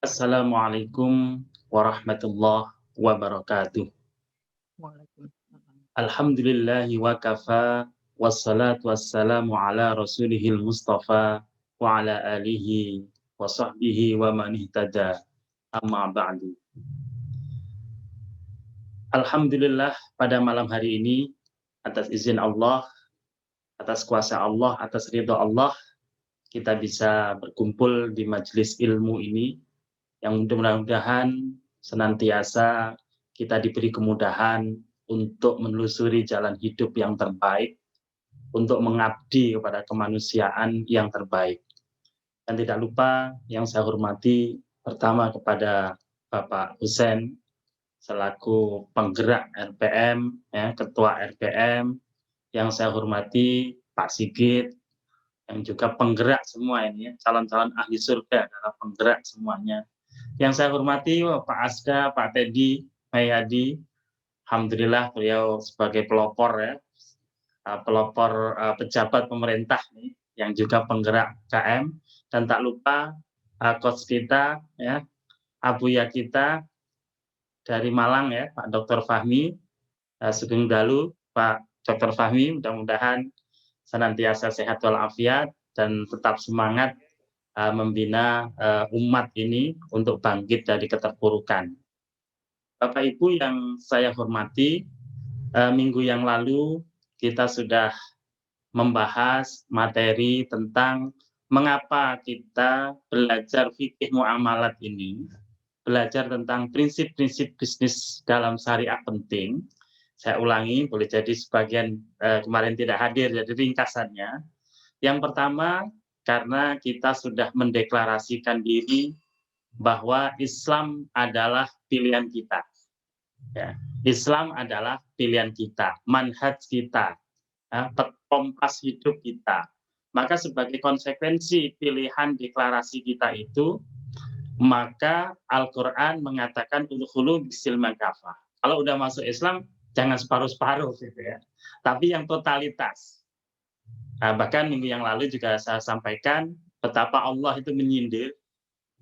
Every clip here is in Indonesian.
Assalamualaikum warahmatullahi wabarakatuh. Waalaikumsalam. Alhamdulillahi wa kafa, wassalatu wassalamu ala rasulihil mustafa, wa ala alihi wa sahbihi wa man ihtada, amma ba'du. Alhamdulillah pada malam hari ini, atas izin Allah, atas kuasa Allah, atas ridha Allah, kita bisa berkumpul di majelis ilmu ini, yang mudah-mudahan senantiasa kita diberi kemudahan untuk menelusuri jalan hidup yang terbaik, untuk mengabdi kepada kemanusiaan yang terbaik. Dan tidak lupa yang saya hormati pertama kepada Bapak Husein selaku penggerak RPM, ya, Ketua RPM, yang saya hormati Pak Sigit, yang juga penggerak semua ini, ya, calon-calon ahli surga adalah penggerak semuanya. Yang saya hormati Pak Asda, Pak Teddy, Mayadi, alhamdulillah beliau sebagai pelopor, ya, pelopor pejabat pemerintah nih, yang juga penggerak KM, dan tak lupa coach kita, ya, abuya kita dari Malang, ya, Pak Dr. Fahmi Sugeng Dalu. Pak Dr. Fahmi, mudah-mudahan senantiasa sehat walafiat dan tetap semangat membina umat ini untuk bangkit dari keterpurukan. Bapak Ibu yang saya hormati, minggu yang lalu kita sudah membahas materi tentang mengapa kita belajar fikih muamalat ini, belajar tentang prinsip-prinsip bisnis dalam syariah penting. Saya ulangi, boleh jadi sebagian kemarin tidak hadir, jadi ringkasannya. Yang pertama, karena kita sudah mendeklarasikan diri bahwa Islam adalah pilihan kita. Ya, Islam adalah pilihan kita, manhaj kita, kompas hidup kita. Maka sebagai konsekuensi pilihan deklarasi kita itu, maka Al-Quran mengatakan udkhulu bisilmi kafah. Kalau udah masuk Islam, jangan separuh-separuh gitu ya. Tapi yang totalitas. Bahkan minggu yang lalu juga saya sampaikan betapa Allah itu menyindir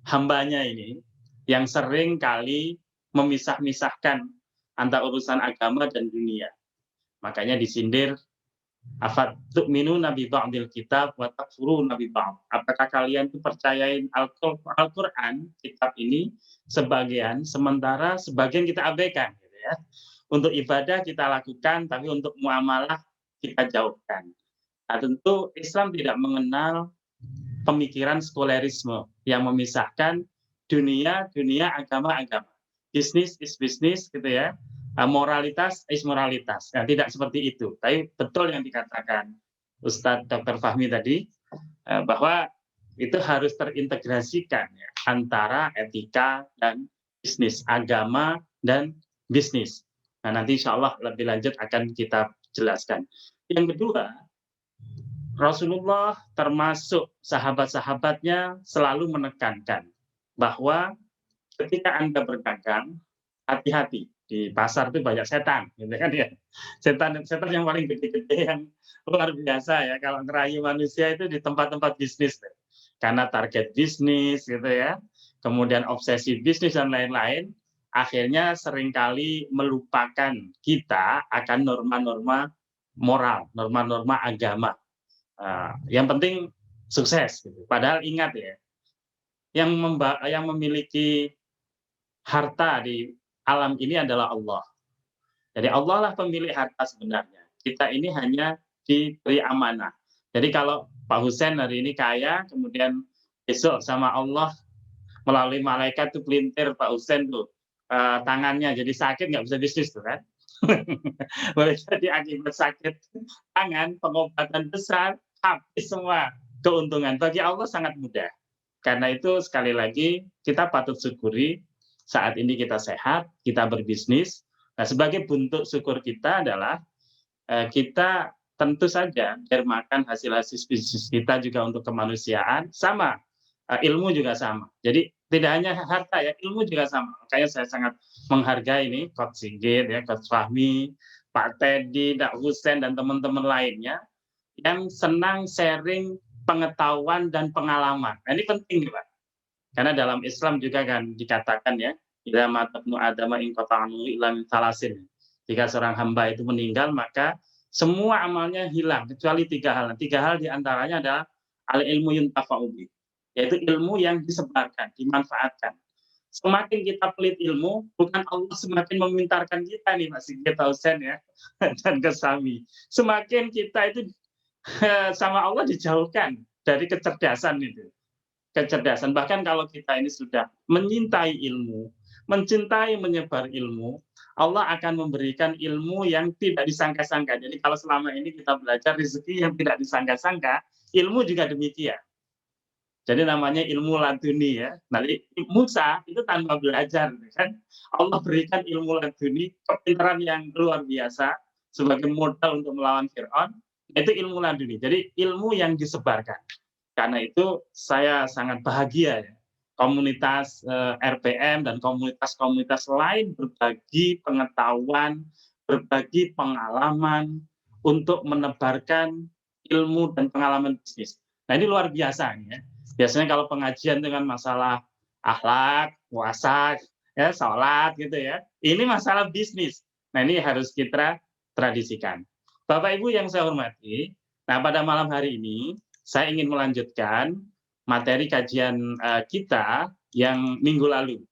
hambanya ini yang sering kali memisah-misahkan antara urusan agama dan dunia. Makanya disindir, afatu'minuna bi ba'dil kitab wa takfuruna bi ba'd. Apakah kalian itu percayain Al-Qur'an, kitab ini sebagian, sementara sebagian kita abaikan gitu ya. Untuk ibadah kita lakukan, tapi untuk muamalah kita jauhkan. Nah, tentu Islam tidak mengenal pemikiran sekulerisme yang memisahkan dunia, agama. Bisnis is bisnis gitu ya. Moralitas is moralitas. Nah, tidak seperti itu. Tapi betul yang dikatakan Ustadz Dr. Fahmi tadi, bahwa itu harus terintegrasikan ya, antara etika dan bisnis, agama dan bisnis. Nah, nanti insya Allah lebih lanjut akan kita jelaskan. Yang kedua, Rasulullah termasuk sahabat-sahabatnya selalu menekankan bahwa ketika Anda berdagang, hati-hati. Di pasar itu banyak setan, gitu kan ya. Setan yang paling gede-gede yang luar biasa ya, kalau ngerayu manusia itu di tempat-tempat bisnis. Karena target bisnis gitu ya, kemudian obsesi bisnis dan lain-lain, akhirnya seringkali melupakan kita akan norma-norma moral, norma-norma agama. Yang penting sukses gitu. Padahal ingat ya, yang memiliki harta di alam ini adalah Allah. Jadi Allah lah pemilik harta sebenarnya. Kita ini hanya diberi amanah. Jadi kalau Pak Husein hari ini kaya, kemudian besok sama Allah melalui malaikat tuh pelintir Pak Husein tuh tangannya jadi sakit, nggak bisa bisnis tuh kan. Boleh jadi akibat sakit tangan, pengobatan besar, habis semua keuntungan. Bagi Allah sangat mudah. Karena itu sekali lagi kita patut syukuri saat ini kita sehat, kita berbisnis. Nah, sebagai bentuk syukur kita adalah kita tentu saja dermakan hasil-hasil bisnis kita juga untuk kemanusiaan, sama ilmu juga sama. Jadi tidak hanya harta ya, ilmu juga sama. Makanya saya sangat menghargai ini Coach Sigit ya, Coach Fahmi, Pak Teddy, Dak Husein dan teman-teman lainnya yang senang sharing pengetahuan dan pengalaman. Nah, ini penting Pak. Karena dalam Islam juga kan dikatakan ya, idza mata ibnu adama inqata'a amaluhu illa min thalasin. Jika seorang hamba itu meninggal, maka semua amalnya hilang kecuali 3 hal. 3 hal diantaranya adalah al ilmu yuntafa'u bih, yaitu ilmu yang disebarkan, dimanfaatkan. Semakin kita pelit ilmu, bukan Allah semakin memintarkan kita nih Pak Sigit Hausen ya dan Kesami. Semakin kita itu sama Allah dijauhkan dari kecerdasan itu. Kecerdasan. Bahkan kalau kita ini sudah menyintai ilmu, mencintai menyebar ilmu, Allah akan memberikan ilmu yang tidak disangka-sangka. Jadi kalau selama ini kita belajar rezeki yang tidak disangka-sangka, ilmu juga demikian. Jadi namanya ilmu laduni ya. Nanti Musa itu tanpa belajar kan. Allah berikan ilmu laduni, kepintaran yang luar biasa sebagai modal untuk melawan Firaun. Itu ilmu laduni. Jadi ilmu yang disebarkan. Karena itu saya sangat bahagia ya. Komunitas RPM dan komunitas-komunitas lain berbagi pengetahuan, berbagi pengalaman untuk menebarkan ilmu dan pengalaman bisnis. Nah ini luar biasa ya. Biasanya kalau pengajian dengan masalah akhlak, puasa, ya, sholat gitu ya. Ini masalah bisnis. Nah ini harus kita tradisikan. Bapak Ibu yang saya hormati, nah pada malam hari ini saya ingin melanjutkan materi kajian kita yang minggu lalu.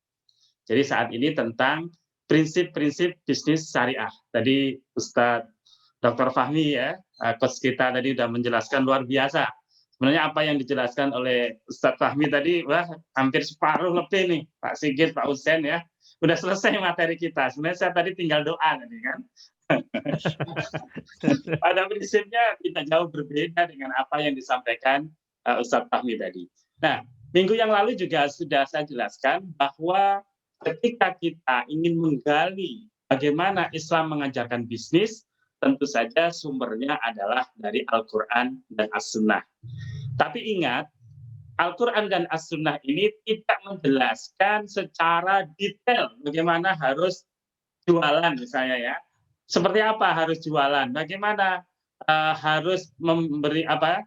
Jadi saat ini tentang prinsip-prinsip bisnis syariah. Tadi Ustadz Dr. Fahmi ya, coach kita tadi sudah menjelaskan luar biasa. Sebenarnya apa yang dijelaskan oleh Ustadz Fahmi tadi, wah hampir separuh lebih nih, Pak Sigit, Pak Husen ya. Udah selesai materi kita. Sebenarnya saya tadi tinggal doa tadi kan. Pada prinsipnya kita jauh berbeda dengan apa yang disampaikan Ustadz Fahmi tadi. Nah, minggu yang lalu juga sudah saya jelaskan bahwa ketika kita ingin menggali bagaimana Islam mengajarkan bisnis, tentu saja sumbernya adalah dari Al-Quran dan As-Sunnah. Tapi ingat, Al-Quran dan As-Sunnah ini tidak menjelaskan secara detail bagaimana harus jualan misalnya ya. Seperti apa harus jualan, bagaimana harus memberi apa,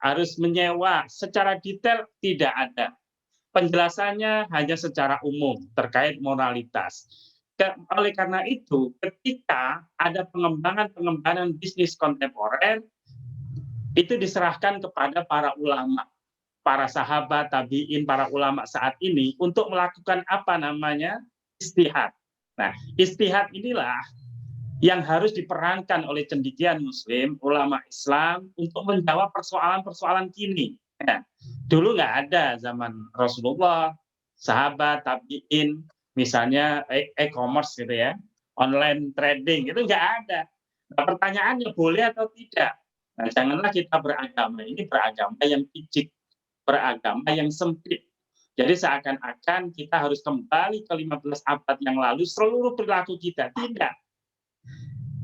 harus menyewa secara detail tidak ada. Penjelasannya hanya secara umum terkait moralitas. Oleh karena itu, ketika ada pengembangan bisnis kontemporer, itu diserahkan kepada para ulama, para sahabat, tabi'in, para ulama saat ini untuk melakukan apa namanya ijtihad. Nah, ijtihad inilah yang harus diperankan oleh cendekiawan Muslim, ulama Islam untuk menjawab persoalan-persoalan kini. Ya, dulu nggak ada zaman Rasulullah, sahabat, tabi'in, misalnya e-commerce gitu ya, online trading itu nggak ada. Nah, pertanyaannya boleh atau tidak? Nah, janganlah kita beragama ini beragama yang picik, beragama yang sempit. Jadi seakan-akan kita harus kembali ke 15 abad yang lalu seluruh perilaku kita. Tidak.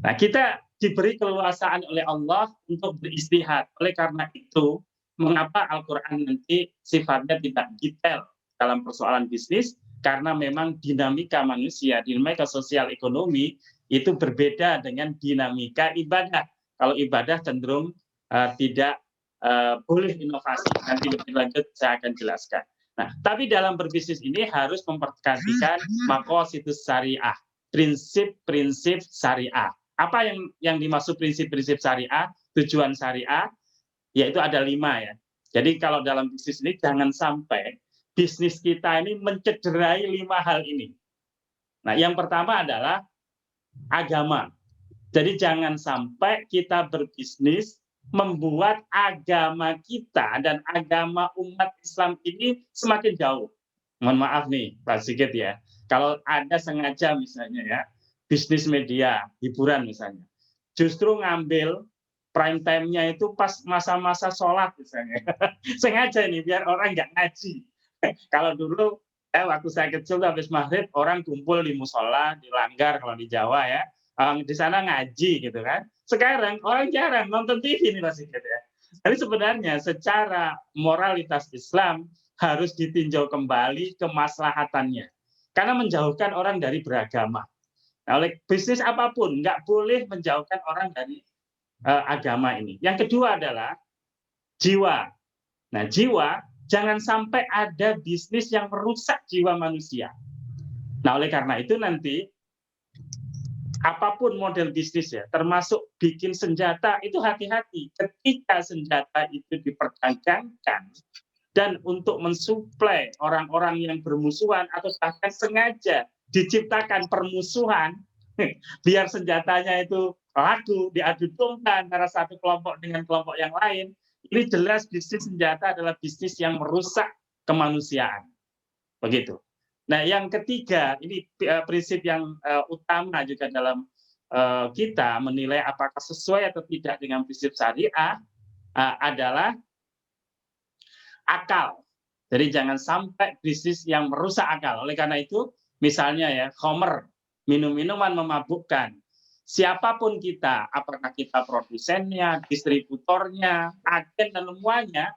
Nah, kita diberi keleluasaan oleh Allah untuk beristihad. Oleh karena itu, mengapa Al-Quran nanti sifatnya tidak detail dalam persoalan bisnis? Karena memang dinamika manusia, dinamika sosial ekonomi itu berbeda dengan dinamika ibadah. Kalau ibadah cenderung tidak boleh inovasi. Nanti lebih lanjut saya akan jelaskan. Nah, tapi dalam berbisnis ini harus memperhatikan maqasidus syariah, prinsip-prinsip syariah. Apa yang dimaksud prinsip-prinsip syariah, tujuan syariah, yaitu ada 5 ya. Jadi kalau dalam bisnis ini jangan sampai bisnis kita ini mencederai 5 hal ini. Nah, yang pertama adalah agama. Jadi jangan sampai kita berbisnis membuat agama kita dan agama umat Islam ini semakin jauh. Mohon maaf nih, Pak Sigit ya. Kalau ada sengaja misalnya ya, bisnis media, hiburan misalnya, justru ngambil prime time-nya itu pas masa-masa sholat misalnya. Sengaja nih, biar orang nggak ngaji. Kalau dulu, waktu saya kecil habis maghrib, orang kumpul di musola, di langgar kalau di Jawa ya, di sana ngaji gitu kan. Sekarang orang jarang nonton TV nih Mas Sigit ya. Jadi sebenarnya secara moralitas Islam harus ditinjau kembali kemaslahatannya. Karena menjauhkan orang dari beragama. Nah, oleh bisnis apapun, nggak boleh menjauhkan orang dari agama ini. Yang kedua adalah jiwa. Nah, jiwa jangan sampai ada bisnis yang merusak jiwa manusia. Nah, oleh karena itu nanti apapun model bisnis ya, termasuk bikin senjata, itu hati-hati ketika senjata itu diperdagangkan dan untuk mensuplai orang-orang yang bermusuhan atau bahkan sengaja diciptakan permusuhan biar senjatanya itu laku diadu domba antara satu kelompok dengan kelompok yang lain. Ini jelas bisnis senjata adalah bisnis yang merusak kemanusiaan. Begitu. Nah, yang ketiga, ini prinsip yang utama juga dalam kita menilai apakah sesuai atau tidak dengan prinsip syariah adalah akal. Jadi jangan sampai bisnis yang merusak akal. Oleh karena itu, misalnya ya, khamr, minum-minuman memabukkan. Siapapun kita, apakah kita produsennya, distributornya, agen dan semuanya,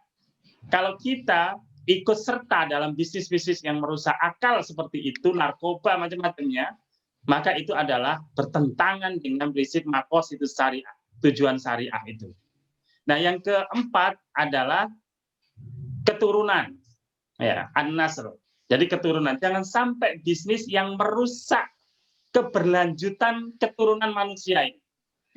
kalau kita ikut serta dalam bisnis-bisnis yang merusak akal seperti itu, narkoba macam-macamnya, maka itu adalah bertentangan dengan prinsip maqasid syariah, tujuan syariah itu. Nah, yang keempat adalah keturunan, ya, an-nasr. Jadi keturunan, jangan sampai bisnis yang merusak keberlanjutan keturunan manusia ini,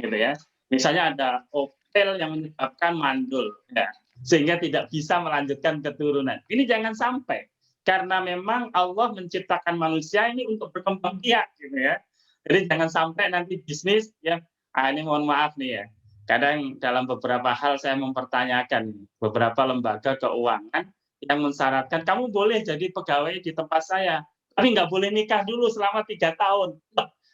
gitu ya. Misalnya ada hotel yang menyebabkan mandul, ya, sehingga tidak bisa melanjutkan keturunan. Ini jangan sampai, karena memang Allah menciptakan manusia ini untuk berkembang biak, gitu ya. Jadi jangan sampai nanti bisnis yang ini mohon maaf nih ya. Kadang dalam beberapa hal saya mempertanyakan beberapa lembaga keuangan yang mensyaratkan kamu boleh jadi pegawai di tempat saya, tapi nggak boleh nikah dulu selama 3 tahun.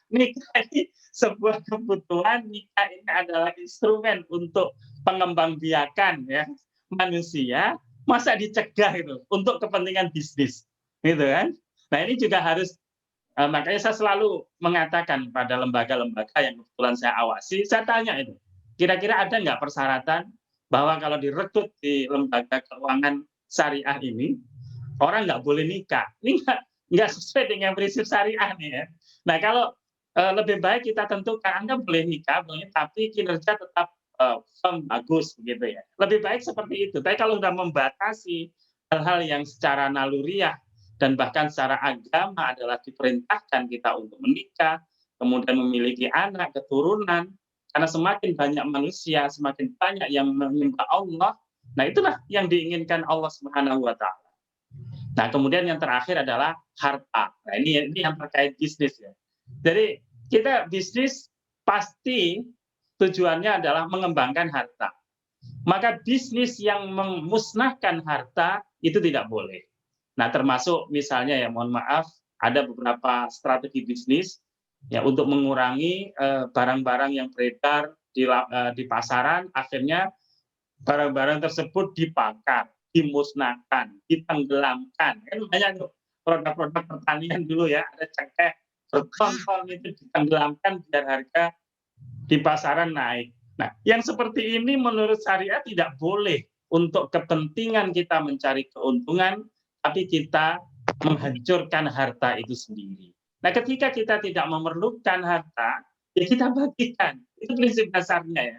Nikah ini sebuah kebutuhan, nikah ini adalah instrumen untuk pengembangbiakan ya manusia, masa dicegah itu untuk kepentingan bisnis, gitu kan? Nah ini juga harus makanya saya selalu mengatakan pada lembaga-lembaga yang kebetulan saya awasi, saya tanya itu, kira-kira ada nggak persyaratan bahwa kalau direkrut di lembaga keuangan syariah ini, orang nggak boleh nikah. Ini nggak sesuai dengan prinsip syariah nih ya. Nah kalau lebih baik kita tentukan Anda boleh nikah, boleh, tapi kinerja tetap bagus begitu ya. Lebih baik seperti itu. Tapi kalau sudah membatasi hal-hal yang secara naluriah dan bahkan secara agama adalah diperintahkan kita untuk menikah, kemudian memiliki anak, keturunan, karena semakin banyak manusia, semakin banyak yang menyembah Allah. Nah itulah yang diinginkan Allah Subhanahu wa Ta'ala. Nah, kemudian yang terakhir adalah harta. Nah, ini yang terkait bisnis ya. Jadi kita bisnis pasti tujuannya adalah mengembangkan harta. Maka bisnis yang memusnahkan harta itu tidak boleh. Nah, termasuk misalnya ya mohon maaf ada beberapa strategi bisnis ya untuk mengurangi barang-barang yang beredar di pasaran, akhirnya barang-barang tersebut dibakar, dimusnahkan, ditenggelamkan. Kan banyak produk-produk pertanian dulu ya, ada cengkeh berton-ton itu ditenggelamkan biar harga di pasaran naik. Nah, yang seperti ini menurut syariat tidak boleh untuk kepentingan kita mencari keuntungan, tapi kita menghancurkan harta itu sendiri. Nah, ketika kita tidak memerlukan harta, ya kita bagikan. Itu prinsip dasarnya ya.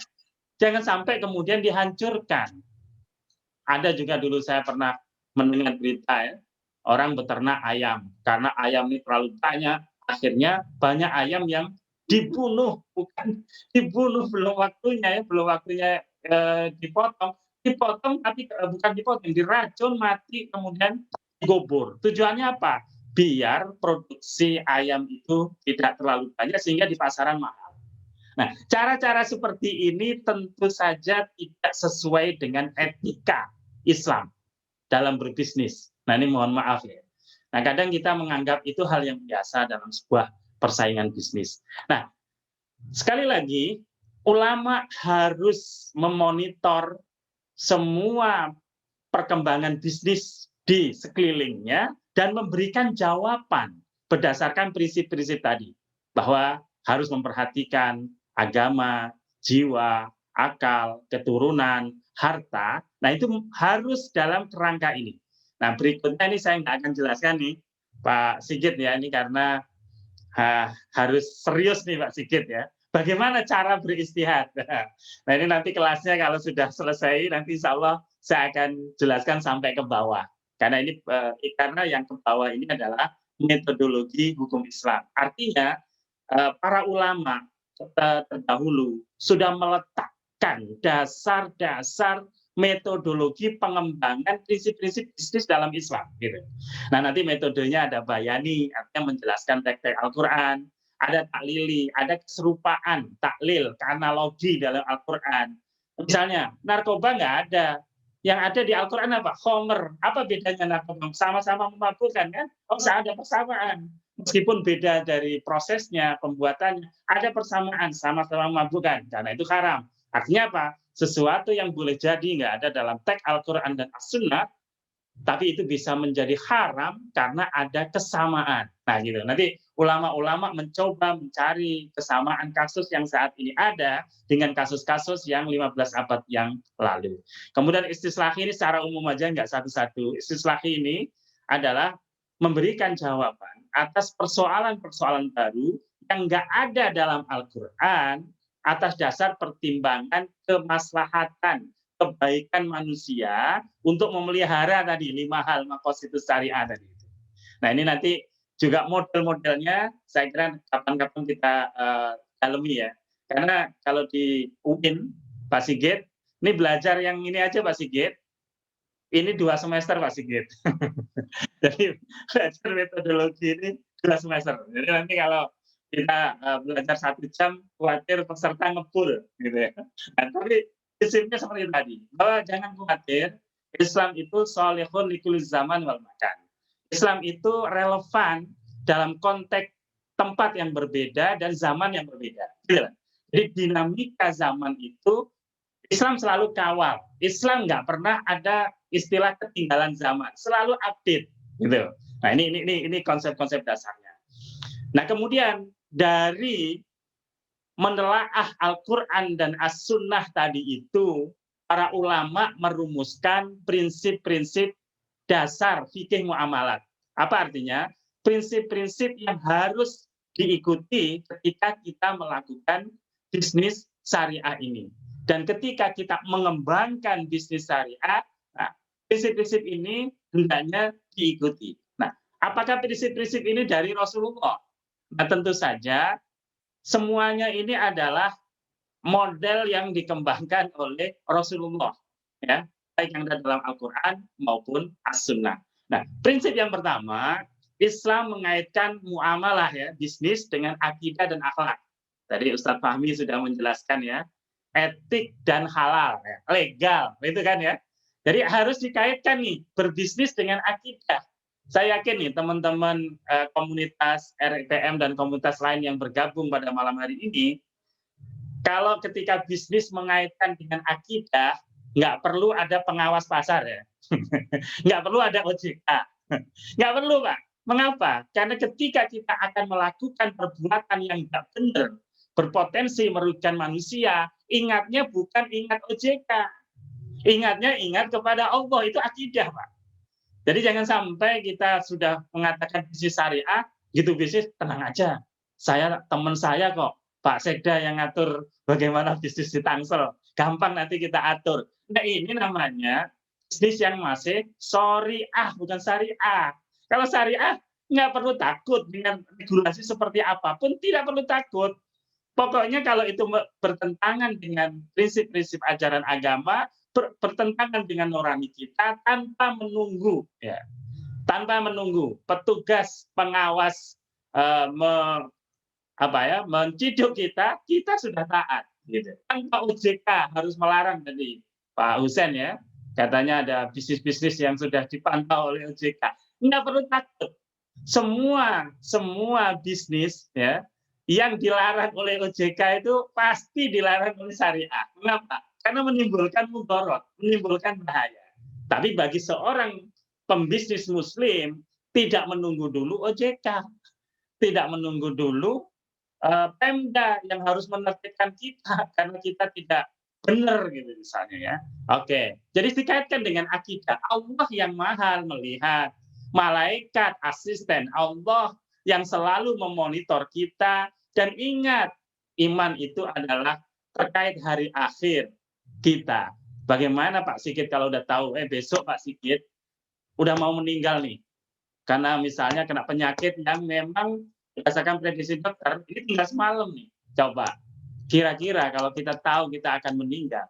Jangan sampai kemudian dihancurkan. Ada juga dulu saya pernah mendengar berita ya, orang beternak ayam. Karena ayam ini terlalu banyak, akhirnya banyak ayam yang dibunuh, bukan dibunuh belum waktunya ya, belum waktunya dipotong tapi bukan dipotong, diracun mati kemudian digobur. Tujuannya apa? Biar produksi ayam itu tidak terlalu banyak sehingga di pasaran mahal. Nah, cara-cara seperti ini tentu saja tidak sesuai dengan etika Islam dalam berbisnis. Nah, ini mohon maaf ya. Nah, kadang kita menganggap itu hal yang biasa dalam sebuah persaingan bisnis. Nah, sekali lagi, ulama harus memonitor semua perkembangan bisnis di sekelilingnya dan memberikan jawaban berdasarkan prinsip-prinsip tadi, bahwa harus memperhatikan agama, jiwa, akal, keturunan, harta. Nah, itu harus dalam kerangka ini. Nah, berikutnya ini saya nggak akan jelaskan nih, Pak Sigit ya, ini karena harus serius nih Pak Sigit ya. Bagaimana cara beristihad? Nah, ini nanti kelasnya kalau sudah selesai, nanti insya Allah saya akan jelaskan sampai ke bawah. Karena ini karena yang ke bawah ini adalah metodologi hukum Islam. Artinya para ulama terdahulu sudah meletakkan dasar-dasar metodologi pengembangan prinsip-prinsip bisnis dalam Islam. Gitu. Nah, nanti metodenya ada bayani, artinya menjelaskan teks-teks Al-Quran, ada taklili, ada keserupaan, taklil, analogi dalam Al-Quran. Misalnya, narkoba nggak ada. Yang ada di Al-Quran apa? Khomer. Apa bedanya narkoba? Sama-sama memabukkan, kan? Oh, ada persamaan. Meskipun beda dari prosesnya, pembuatannya, ada persamaan, sama-sama memabukkan. Karena itu haram. Artinya apa? Sesuatu yang boleh jadi nggak ada dalam teks Al-Quran dan As-Sunnah, tapi itu bisa menjadi haram karena ada kesamaan. Nah, gitu. Nanti ulama-ulama mencoba mencari kesamaan kasus yang saat ini ada dengan kasus-kasus yang 15 abad yang lalu. Kemudian istislahi ini secara umum aja, nggak satu-satu. Istislahi ini adalah memberikan jawaban atas persoalan-persoalan baru yang nggak ada dalam Al-Quran atas dasar pertimbangan kemaslahatan, kebaikan manusia untuk memelihara tadi 5 hal maqasidus syariah tadi. Nah, ini nanti juga model-modelnya saya kira kapan-kapan kita dalami ya. Karena kalau di UIN, Pak Sigit, ini belajar yang ini aja Pak Sigit, ini 2 semester Pak Sigit. Jadi belajar metodologi ini 2 semester. Jadi nanti kalau kita belajar 1 jam, khawatir peserta ngebul, gitu ya. Nah, tapi prinsipnya seperti tadi, bahwa jangan khawatir, Islam itu sholihun likulli zaman wal makan. Islam itu relevan dalam konteks tempat yang berbeda dan zaman yang berbeda. Jadi dinamika zaman itu Islam selalu kawal. Islam nggak pernah ada istilah ketinggalan zaman, selalu update, gitu. Nah, ini konsep-konsep dasarnya. Nah, kemudian dari menelaah Al-Quran dan As-Sunnah tadi itu, para ulama merumuskan prinsip-prinsip dasar fikih muamalat. Apa artinya? Prinsip-prinsip yang harus diikuti ketika kita melakukan bisnis syariah ini. Dan ketika kita mengembangkan bisnis syariah, nah, prinsip-prinsip ini hendaknya diikuti. Nah, apakah prinsip-prinsip ini dari Rasulullah? Nah, tentu saja semuanya ini adalah model yang dikembangkan oleh Rasulullah, ya, baik yang ada dalam Al-Quran maupun As-Sunnah. Nah, prinsip yang pertama, Islam mengaitkan muamalah ya, bisnis dengan akidah dan akhlak. Tadi Ustadz Fahmi sudah menjelaskan ya, etik dan halal, ya, legal, itu kan ya. Jadi harus dikaitkan nih, berbisnis dengan akidah. Saya yakin nih teman-teman komunitas RPM dan komunitas lain yang bergabung pada malam hari ini, kalau ketika bisnis mengaitkan dengan akidah, nggak perlu ada pengawas pasar ya, nggak perlu ada OJK, nggak perlu Pak. Mengapa? Karena ketika kita akan melakukan perbuatan yang nggak benar, berpotensi merugikan manusia, ingatnya bukan ingat OJK, ingat kepada Allah, itu akidah Pak. Jadi jangan sampai kita sudah mengatakan bisnis syariah, gitu bisnis, tenang aja. Teman saya kok, Pak Sekda yang ngatur bagaimana bisnis di Tangsel. Gampang nanti kita atur. Nah, ini namanya bisnis yang masih syariah, bukan syariah. Kalau syariah, nggak perlu takut dengan regulasi seperti apapun, tidak perlu takut. Pokoknya kalau itu bertentangan dengan prinsip-prinsip ajaran agama, bertentangan dengan nurani kita, tanpa menunggu ya, tanpa menunggu petugas pengawas menciduk kita sudah taat gitu. Tanpa OJK harus melarang tadi Pak Husen ya, katanya ada bisnis-bisnis yang sudah dipantau oleh OJK. Nggak perlu takut, semua bisnis ya yang dilarang oleh OJK itu pasti dilarang oleh syariah. Mengapa? Karena menimbulkan mudarat, menimbulkan bahaya. Tapi bagi seorang pembisnis muslim, tidak menunggu dulu OJK, tidak menunggu dulu Pemda yang harus menertibkan kita, karena kita tidak benar gitu misalnya ya. Oke, jadi dikaitkan dengan akidah. Allah yang maha melihat, malaikat asisten Allah yang selalu memonitor kita, dan ingat, iman itu adalah terkait hari akhir kita. Bagaimana Pak Sigit kalau udah tahu, besok Pak Sigit udah mau meninggal nih, karena misalnya kena penyakit yang memang berdasarkan prediksi dokter, ini tinggal semalam nih. Coba, kira-kira kalau kita tahu kita akan meninggal,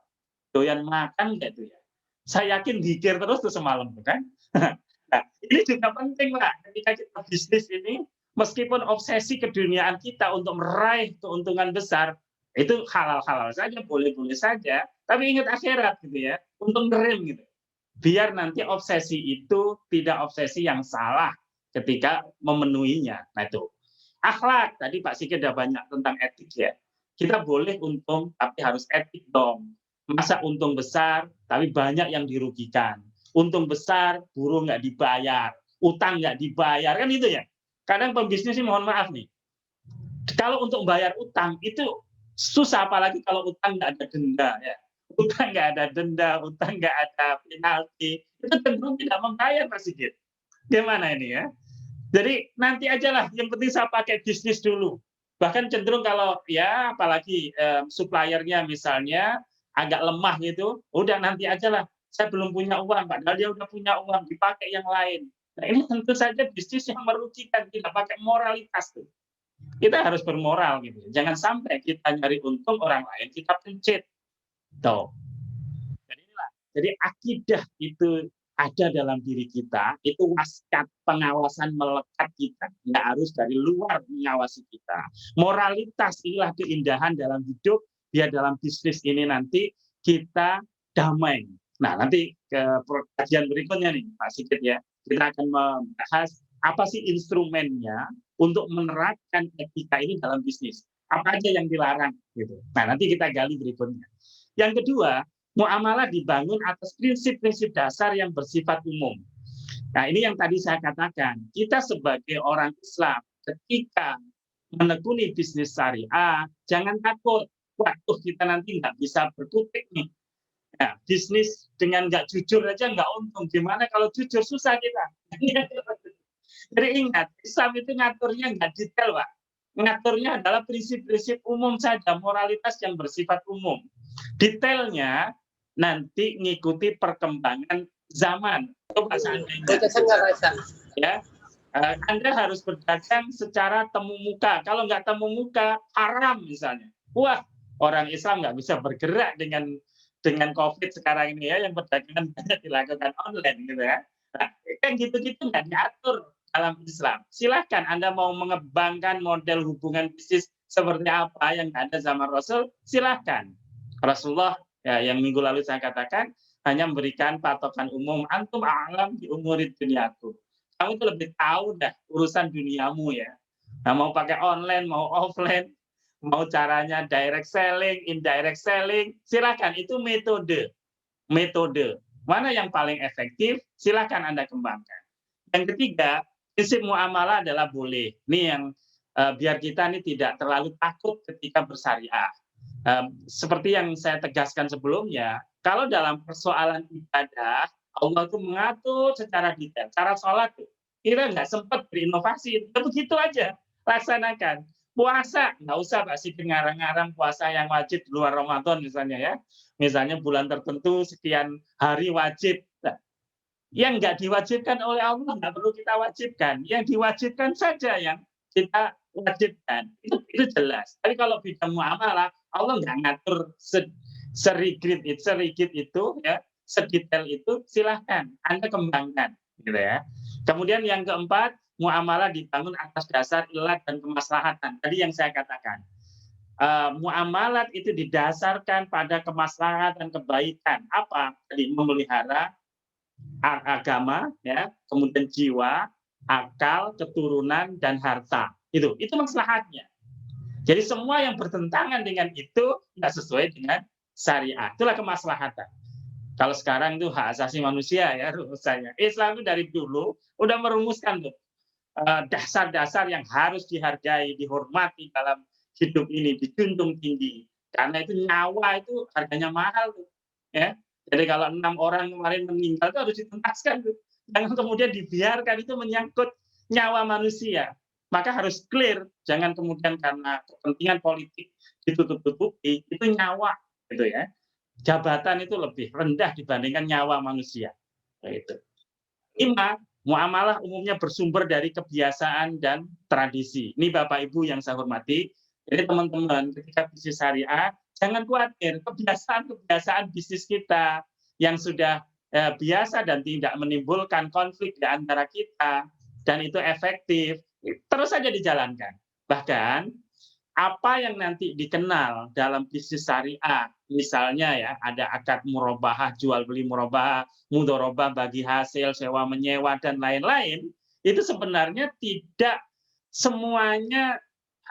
doyan makan nggak tuh ya? Saya yakin gigir terus tuh semalam tuh kan. Nah, ini juga penting Pak, ketika kita bisnis ini, meskipun obsesi keduniaan kita untuk meraih keuntungan besar, itu halal-halal saja, boleh-boleh saja, tapi ingat akhirat gitu ya, untuk ngerem gitu. Biar nanti obsesi itu tidak obsesi yang salah ketika memenuhinya. Nah itu. Akhlak, tadi Pak Sigit udah banyak tentang etik ya. Kita boleh untung, tapi harus etik dong. Masa untung besar, tapi banyak yang dirugikan. Untung besar, buruh nggak dibayar, utang nggak dibayar, kan itu ya. Kadang pembisnis ini mohon maaf nih, kalau untuk bayar utang itu susah, apalagi kalau utang nggak ada denda ya. Utang nggak ada denda, utang nggak ada penalti, itu cenderung tidak membayar Pak Sigit. Gimana ini ya? Jadi nanti aja lah, yang penting saya pakai bisnis dulu. Bahkan cenderung kalau ya apalagi suppliernya misalnya agak lemah gitu, udah nanti aja lah, saya belum punya uang, padahal dia udah punya uang, dipakai yang lain. Nah ini tentu saja bisnis yang merugikan, tidak pakai moralitas tuh. Kita harus bermoral gitu. Jangan sampai kita nyari untung orang lain, kita pencet. Tuh. Dan inilah, jadi akidah itu ada dalam diri kita, itu wasiat pengawasan melekat kita, nggak harus dari luar mengawasi kita. Moralitas inilah keindahan dalam hidup, biar dalam bisnis ini nanti kita damai. Nah, nanti ke kajian berikutnya nih, Pak Sigit ya, kita akan membahas apa sih instrumennya untuk menerapkan etika ini dalam bisnis. Apa aja yang dilarang gitu. Nah, nanti kita gali berikutnya. Yang kedua, muamalah dibangun atas prinsip-prinsip dasar yang bersifat umum. Nah, ini yang tadi saya katakan, kita sebagai orang Islam ketika menekuni bisnis syariah, jangan takut, waduh kita nanti nggak bisa berkutik nih. Nah, bisnis dengan nggak jujur aja nggak untung. Gimana kalau jujur, susah kita. Jadi ingat, Islam itu ngaturnya nggak detail, Pak. Ngaturnya adalah prinsip-prinsip umum saja, moralitas yang bersifat umum. Detailnya nanti ngikuti perkembangan zaman. Coba seandainya, ya, Anda harus berdagang secara temu muka. Kalau nggak temu muka, haram misalnya. Wah, orang Islam nggak bisa bergerak dengan COVID sekarang ini ya, yang perdagangan banyak dilakukan online gitu ya. Nah, kan gitu-gitu nggak diatur dalam Islam. Silahkan Anda mau mengembangkan model hubungan bisnis seperti apa yang ada zaman Rasul, silahkan. Rasulullah ya, yang minggu lalu saya katakan hanya memberikan patokan umum, antum a'lam di umuri duniaku. Kamu itu lebih tahu dah urusan duniamu ya. Nah, mau pakai online, mau offline, mau caranya direct selling, indirect selling, silakan, itu metode. Metode. Mana yang paling efektif, silakan Anda kembangkan. Yang ketiga, prinsip muamalah adalah boleh. Ini yang biar kita ini tidak terlalu takut ketika bersyariah. Seperti yang saya tegaskan sebelumnya, kalau dalam persoalan ibadah, Allah itu mengatur secara detail. Cara sholat tuh, kita nggak sempat berinovasi, begitu aja, laksanakan. Puasa, nggak usah Pak Sigit ngarang-ngarang puasa yang wajib di luar Ramadan misalnya ya. Misalnya bulan tertentu, sekian hari wajib. Nah, yang nggak diwajibkan oleh Allah, nggak perlu kita wajibkan. Yang diwajibkan saja yang kita wajibkan. Itu jelas. Tapi kalau bidang muamalah, Allah nggak ngatur serigid itu ya, sedetail itu, silahkan Anda kembangkan gitu ya. Kemudian yang keempat, muamalah dibangun atas dasar ilat dan kemaslahatan. Tadi yang saya katakan, muamalat itu didasarkan pada kemaslahatan kebaikan. Apa? Jadi memelihara agama ya, kemudian jiwa, akal, keturunan, dan harta. Itu maslahatnya. Jadi semua yang bertentangan dengan itu tidak sesuai dengan syariat. Itulah kemaslahatan. Kalau sekarang itu hak asasi manusia ya rumusannya. Islam itu dari dulu udah merumuskan tuh dasar-dasar yang harus dihargai, dihormati dalam hidup ini, dijunjung tinggi. Karena itu nyawa itu harganya mahal tuh. Ya. Jadi kalau 6 orang kemarin meninggal itu harus dituntaskan tuh. Jangan kemudian dibiarkan, itu menyangkut nyawa manusia. Maka harus clear, jangan kemudian karena kepentingan politik ditutup-tutupi, itu nyawa gitu ya. Jabatan itu lebih rendah dibandingkan nyawa manusia. Gitu. 5, muamalah umumnya bersumber dari kebiasaan dan tradisi. Ini Bapak Ibu yang saya hormati, jadi teman-teman ketika bisnis syariah, jangan khawatir, kebiasaan-kebiasaan bisnis kita yang sudah biasa dan tidak menimbulkan konflik di antara kita, dan itu efektif, terus saja dijalankan. Bahkan apa yang nanti dikenal dalam bisnis syariah, misalnya ya ada akad murabahah, jual beli murabahah, mudharabah bagi hasil, sewa menyewa dan lain-lain, itu sebenarnya tidak semuanya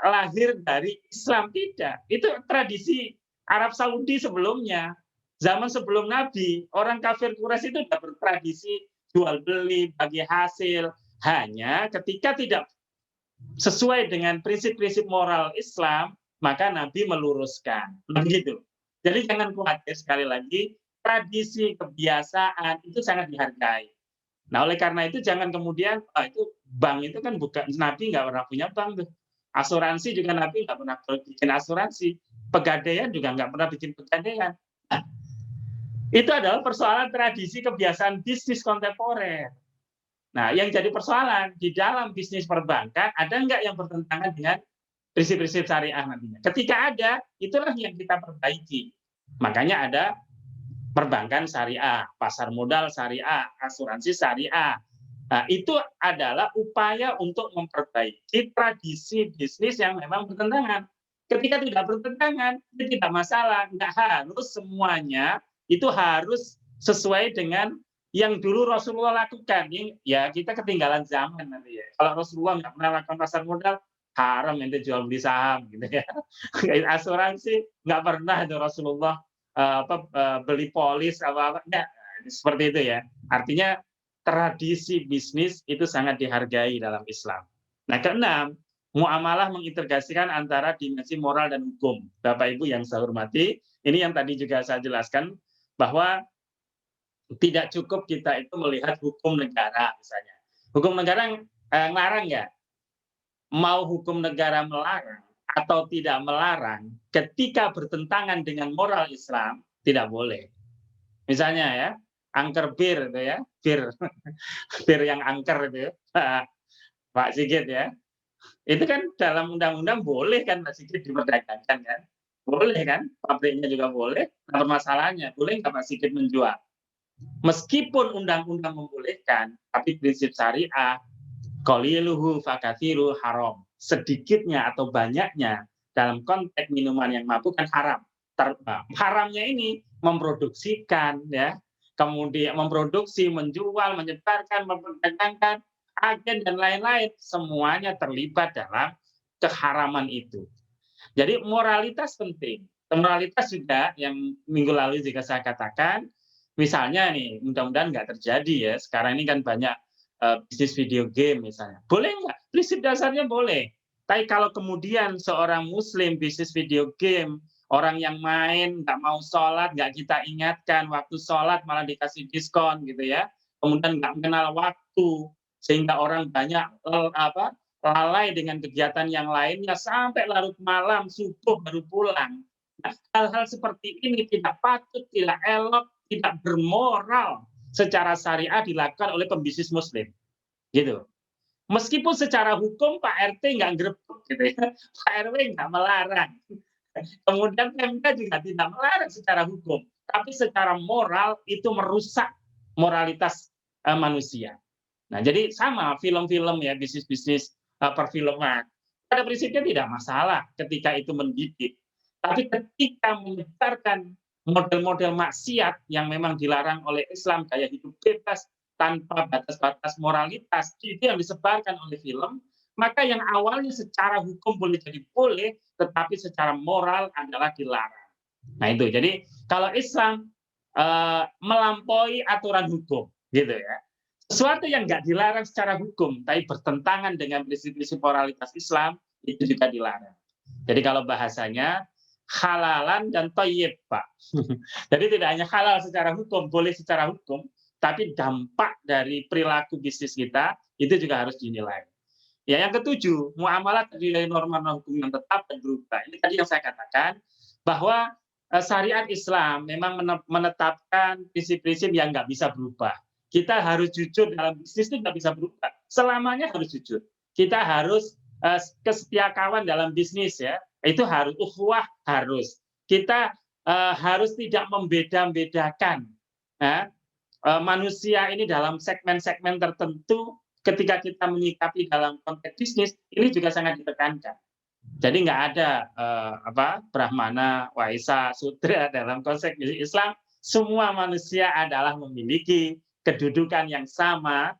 lahir dari Islam, tidak. Itu tradisi Arab Saudi sebelumnya. Zaman sebelum Nabi, orang kafir Quraisy itu sudah bertradisi jual beli bagi hasil, hanya ketika tidak sesuai dengan prinsip-prinsip moral Islam, maka Nabi meluruskan. Begitu. Jadi jangan khawatir, sekali lagi, tradisi, kebiasaan itu sangat dihargai. Nah, oleh karena itu jangan kemudian, itu bank itu kan bukan, Nabi nggak pernah punya bank tuh. Asuransi juga Nabi nggak pernah bikin asuransi. Pegadaian juga nggak pernah bikin pegadaian. Nah, itu adalah persoalan tradisi kebiasaan bisnis kontemporer. Nah, yang jadi persoalan di dalam bisnis perbankan ada nggak yang bertentangan dengan prinsip-prinsip syariah nantinya? Ketika ada, itulah yang kita perbaiki. Makanya ada perbankan syariah, pasar modal syariah, asuransi syariah. Nah, itu adalah upaya untuk memperbaiki tradisi bisnis yang memang bertentangan. Ketika tidak bertentangan, itu tidak masalah. Nggak harus semuanya itu harus sesuai dengan yang dulu Rasulullah lakukan. Ya kita ketinggalan zaman nanti ya. Kalau Rasulullah nggak pernah lakukan pasar modal, haram ente jual beli saham gitu ya. Asuransi nggak pernah itu Rasulullah beli polis apa-apa. Ya, seperti itu ya. Artinya tradisi bisnis itu sangat dihargai dalam Islam. Nah, keenam, muamalah mengintegrasikan antara dimensi moral dan hukum. Bapak Ibu yang saya hormati, ini yang tadi juga saya jelaskan bahwa tidak cukup kita itu melihat hukum negara misalnya. Hukum negara ngelarang nggak? Mau hukum negara melarang atau tidak melarang, ketika bertentangan dengan moral Islam, tidak boleh. Misalnya ya, angker bir itu ya, bir yang angker itu ya, Pak Sigit ya. Itu kan dalam undang-undang boleh kan Pak Sigit diperdagangkan kan? Boleh kan? Pabriknya juga boleh. Nah, permasalahannya, boleh nggak Pak Sigit menjual? Meskipun undang-undang membolehkan, tapi prinsip syariah, qaliluhu fakathiru haram. Sedikitnya atau banyaknya dalam konteks minuman yang mabuk kan haram. Haramnya ini memproduksikan ya, kemudian memproduksi, menjual, menyebarkan, memperdagangkan, agen dan lain-lain, semuanya terlibat dalam keharaman itu. Jadi moralitas penting. Moralitas juga yang minggu lalu juga saya katakan, misalnya nih, mudah-mudahan nggak terjadi ya. Sekarang ini kan banyak bisnis video game misalnya. Boleh nggak? Prinsip dasarnya boleh. Tapi kalau kemudian seorang Muslim bisnis video game, orang yang main nggak mau sholat, nggak kita ingatkan, waktu sholat malah dikasih diskon gitu ya. Kemudian nggak mengenal waktu, sehingga orang banyak lalai dengan kegiatan yang lainnya sampai larut malam, subuh baru pulang. Nah, hal-hal seperti ini tidak patut, tidak elok, tidak bermoral secara syariah dilakukan oleh pembisnis Muslim, gitu. Meskipun secara hukum Pak RT nggak grebek gitu ya, Pak RW nggak melarang, kemudian Pemda juga tidak melarang secara hukum, tapi secara moral itu merusak moralitas manusia. Nah, jadi sama film-film ya, bisnis-bisnis perfilman. Pada prinsipnya tidak masalah ketika itu mendidik. Tapi ketika menyebarkan model-model maksiat yang memang dilarang oleh Islam, gaya hidup bebas tanpa batas-batas moralitas, itu yang disebarkan oleh film, maka yang awalnya secara hukum boleh jadi boleh, tetapi secara moral adalah dilarang. Nah itu, jadi kalau Islam melampaui aturan hukum, gitu ya. Sesuatu yang nggak dilarang secara hukum, tapi bertentangan dengan prinsip-prinsip moralitas Islam, itu juga dilarang. Jadi kalau bahasanya, halalan dan thayyib, Pak. Jadi tidak hanya halal secara hukum, boleh secara hukum, tapi dampak dari perilaku bisnis kita, itu juga harus dinilai. Ya, yang ketujuh, muamalah terdiri dari norma-norma hukum yang tetap dan berubah. Ini tadi yang saya katakan bahwa syariat Islam memang menetapkan prinsip-prinsip yang nggak bisa berubah. Kita harus jujur dalam bisnis itu nggak bisa berubah. Selamanya harus jujur. Kita harus kesetia kawan dalam bisnis ya. Itu harus ukhuwah harus. Kita harus tidak membeda-bedakan ya, manusia ini dalam segmen-segmen tertentu ketika kita menyikapi dalam konteks bisnis ini juga sangat ditekankan. Jadi nggak ada Brahmana, Waisa, Sudra dalam konsep Islam. Semua manusia adalah memiliki kedudukan yang sama.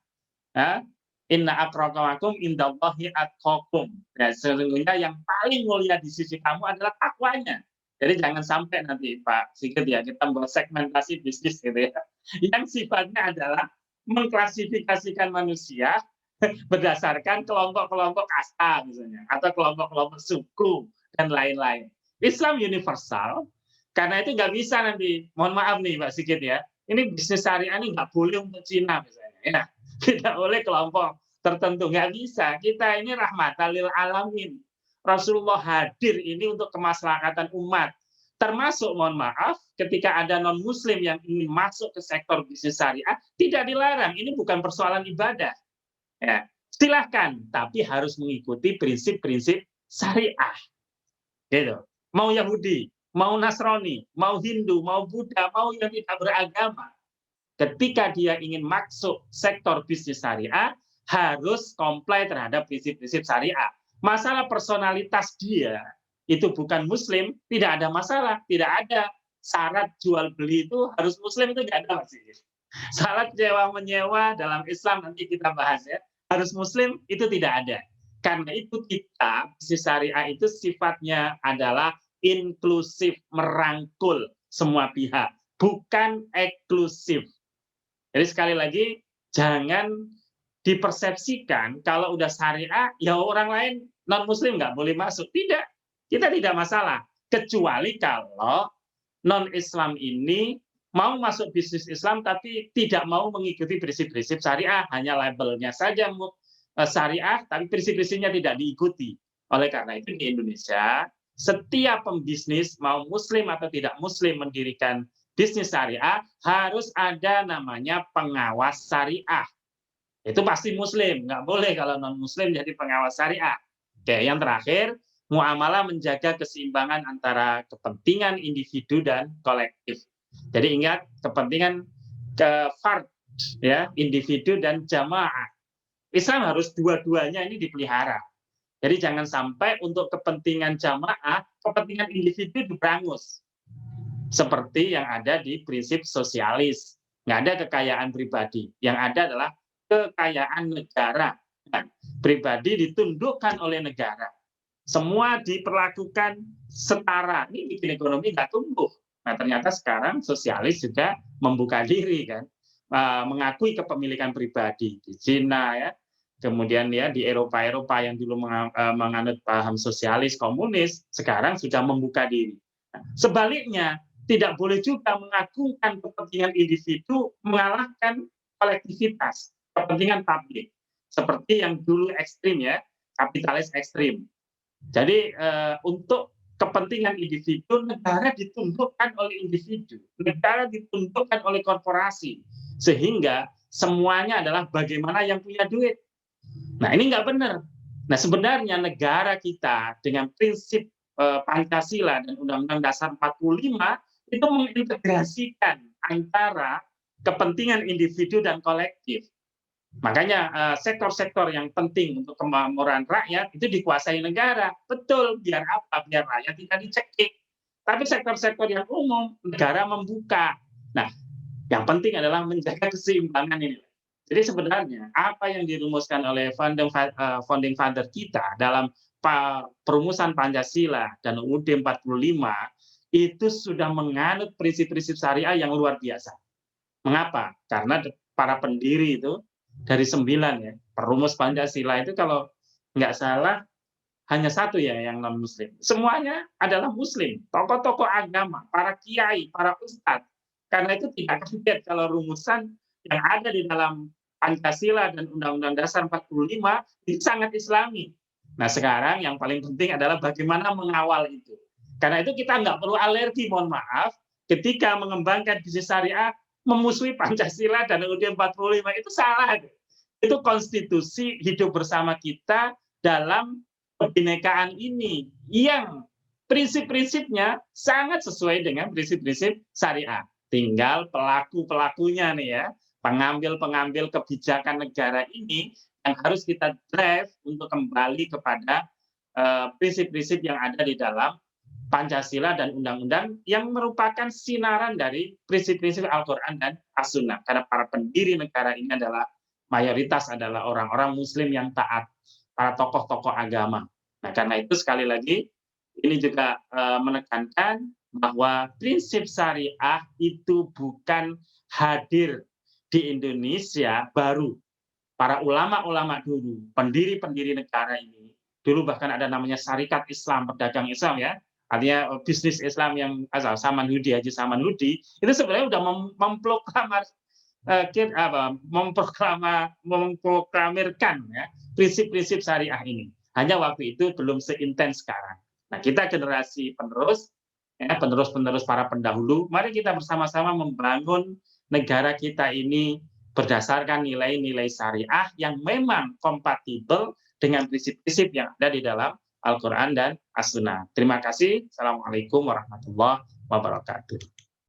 Ya. Inna akramakum indallahi atqakum. Ya, sesungguhnya yang paling mulia di sisi kamu adalah takwanya. Jadi jangan sampai nanti Pak Sigit ya kita membuat segmentasi bisnis gitu ya. Yang sifatnya adalah mengklasifikasikan manusia berdasarkan kelompok-kelompok kasta misalnya atau kelompok-kelompok suku dan lain-lain. Islam universal karena itu nggak bisa nanti, mohon maaf nih Pak Sigit ya, ini bisnis syariah ini nggak boleh untuk Cina misalnya, ya tidak boleh kelompok tertentu, nggak bisa. Kita ini rahmatan lil alamin. Rasulullah hadir ini untuk kemaslahatan umat. Termasuk mohon maaf ketika ada non muslim yang ingin masuk ke sektor bisnis syariah tidak dilarang. Ini bukan persoalan ibadah. Ya, silahkan, tapi harus mengikuti prinsip-prinsip syariah. Gitu. Mau Yahudi, mau Nasrani, mau Hindu, mau Buddha, mau yang tidak beragama. Ketika dia ingin masuk sektor bisnis syariah, harus comply terhadap prinsip-prinsip syariah. Masalah personalitas dia itu bukan muslim, tidak ada masalah, tidak ada syarat jual beli itu harus muslim, itu tidak ada masih. Syarat sewa menyewa dalam Islam nanti kita bahas ya, harus muslim itu tidak ada. Karena itu kita bisnis syariah itu sifatnya adalah inklusif, merangkul semua pihak, bukan eksklusif. Jadi sekali lagi jangan dipersepsikan kalau udah syariah ya orang lain non muslim nggak boleh masuk. Tidak, kita tidak masalah kecuali kalau non Islam ini mau masuk bisnis Islam tapi tidak mau mengikuti prinsip-prinsip syariah, hanya labelnya saja syariah tapi prinsip-prinsipnya tidak diikuti. Oleh karena itu di Indonesia setiap pembisnis mau muslim atau tidak muslim mendirikan bisnis syariah harus ada namanya pengawas syariah. Itu pasti muslim, nggak boleh kalau non muslim jadi pengawas syariah. Oke, yang terakhir, muamalah menjaga keseimbangan antara kepentingan individu dan kolektif. Jadi ingat kepentingan fard ya, individu dan jamaah. Islam harus dua-duanya ini dipelihara. Jadi jangan sampai untuk kepentingan jamaah, kepentingan individu diberangus. Seperti yang ada di prinsip sosialis. Nggak ada kekayaan pribadi. Yang ada adalah kekayaan negara. Nah, pribadi ditundukkan oleh negara. Semua diperlakukan setara. Ini bikin ekonomi nggak tumbuh. Nah, ternyata sekarang sosialis juga membuka diri kan, mengakui kepemilikan pribadi di Cina ya, kemudian ya di Eropa yang dulu menganut paham sosialis komunis, sekarang sudah membuka diri. Nah, sebaliknya tidak boleh juga mengagungkan kepentingan individu mengalahkan kolektivitas, kepentingan publik, seperti yang dulu ekstrim ya, kapitalis ekstrim. Jadi untuk kepentingan individu, negara ditundukkan oleh individu, negara ditundukkan oleh korporasi, sehingga semuanya adalah bagaimana yang punya duit. Nah ini nggak benar. Nah sebenarnya negara kita dengan prinsip Pancasila dan Undang-Undang Dasar 45 itu mengintegrasikan antara kepentingan individu dan kolektif. Makanya sektor-sektor yang penting untuk kemakmuran rakyat itu dikuasai negara. Betul, biar apa? Biar rakyat tidak dicekik. Tapi sektor-sektor yang umum, negara membuka. Nah, yang penting adalah menjaga keseimbangan ini. Jadi sebenarnya apa yang dirumuskan oleh founding father kita dalam perumusan Pancasila dan UUD 45 itu sudah menganut prinsip-prinsip syariah yang luar biasa. Mengapa? Karena para pendiri itu dari 9 ya, perumus Pancasila itu kalau nggak salah hanya satu ya yang non muslim. Semuanya adalah muslim, tokoh-tokoh agama, para kiai, para ustadz. Karena itu tidak kaget kalau rumusan yang ada di dalam Pancasila dan Undang-Undang Dasar 45 itu sangat Islami. Nah sekarang yang paling penting adalah bagaimana mengawal itu. Karena itu kita nggak perlu alergi, mohon maaf, ketika mengembangkan bisnis syariah memusuhi Pancasila dan UUD 45 itu salah. Itu konstitusi hidup bersama kita dalam kebinekaan ini yang prinsip-prinsipnya sangat sesuai dengan prinsip-prinsip syariah. Tinggal pelaku-pelakunya nih ya, pengambil-pengambil kebijakan negara ini yang harus kita drive untuk kembali kepada prinsip-prinsip yang ada di dalam Pancasila dan undang-undang yang merupakan sinaran dari prinsip-prinsip Al-Quran dan As-Sunnah. Karena para pendiri negara ini adalah mayoritas adalah orang-orang Muslim yang taat, para tokoh-tokoh agama. Nah, karena itu sekali lagi ini juga menekankan bahwa prinsip syariah itu bukan hadir di Indonesia baru. Para ulama-ulama dulu, pendiri-pendiri negara ini, dulu bahkan ada namanya Syarikat Islam, pedagang Islam ya, artinya bisnis Islam yang asal Samanhudi, Haji Samanhudi, itu sebenarnya sudah memproklamirkan ya, prinsip-prinsip syariah ini. Hanya waktu itu belum seintens sekarang. Nah, kita generasi penerus, ya, penerus-penerus para pendahulu, mari kita bersama-sama membangun negara kita ini berdasarkan nilai-nilai syariah yang memang kompatibel dengan prinsip-prinsip yang ada di dalam Al-Quran dan As-Sunnah. Terima kasih. Assalamualaikum warahmatullahi wabarakatuh.